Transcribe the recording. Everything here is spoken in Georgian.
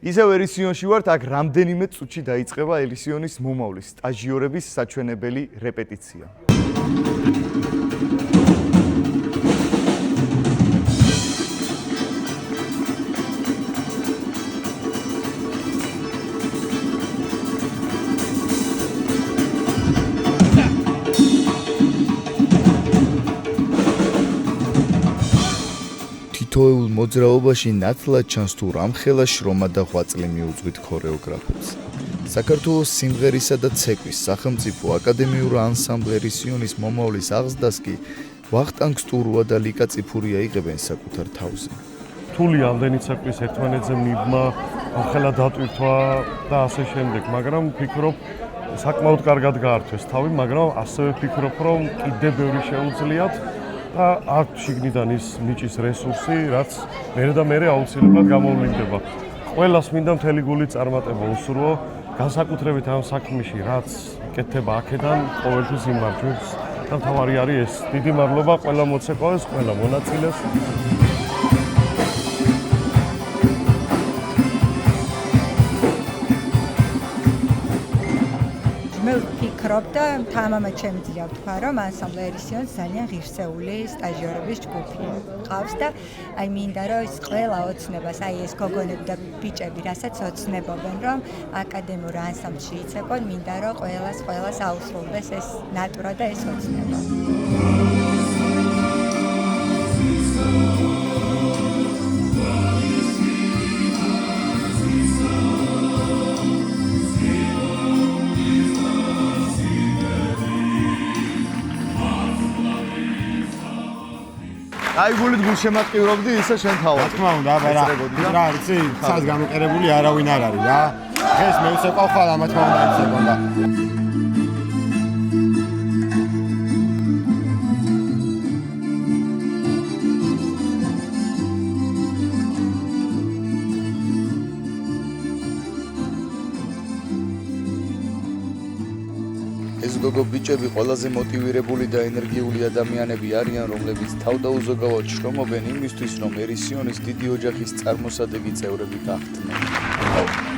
ისევ ერისიონში ვართ, აქ რამდენიმე წუთში დაიწყება ერისიონის მომავლის სტაჟიორების საჩვენებელი რეპეტიცია. თითოეულ მოძრაობაში ნათლად ჩანს თუ რამხელა შრომა და ღვაწლი მიუძღვით ქორეოგრაფებს. საქართველოს სიმღერისა და ცეკვის სახელმწიფო აკადემიური ანსამბლი ერისიონის მომავლის აღზრდას კი ვახტანგ სტურუა და ლიკა წიფურია იღებენ საკუთარ თავზე. რთული ამდენი ცეკვის ერთმანეთზე მიბმა, რამხელა დატვირთვა და ასე შემდეგ, მაგრამ ვფიქრობ, საკმაოდ კარგად გაართვეს თავი, მაგრამ ასევე ვფიქრობ, რომ კიდევ ბევრი შეუძლიათ და აქ შიგნიდან ის მიჭის რესურსი, რაც მერე აუცილებლად გამოვლინდება. ყველას მინდა მთელი გულით წარმატება უსურვო, განსაკუთრებით ამ საქმეში, რაც კეთდება აქედან ყოველთვის იმარჯვებს და მთავარი არის ეს. დიდი მადლობა ყველა მოცეკვავეს, ყველა მონაწილეს. მე ვფიქრობ და თამამად შემიძლია ვთქვა, რომ ანსამბლი ერისიონს ძალიან ღირსეული სტაჟიორების ჯგუფი ყავს და აი მინდა რომ ის ყველა ოცნებას, აი ეს გოგონები და ბიჭები, რასაც ოცნებობენ, რომ აკადემიურ ანსამბლში იცეკვონ, მინდა რომ ყველას აუსრულდეს ეს ნატურა და ეს ოცნება. აი გულით გულშემატკივრობდი ისე შენ თავად. რა თქმა უნდა, რა იცი, სადღაც გამოკერებული არავინ არ არის რა. დღეს მე ვსეკვავ ხვალ, რა თქმა უნდა იცეკვონდა. ეს გოგო ბიჭები ყველაზე მოტივირებული და ენერგიული ადამიანები არიან, რომლებიც თავდაუზოგავად შრომობენ იმისთვის, რომ ერისიონის დიდი ოჯახის წარმოსადეგი წევრები გახდნენ.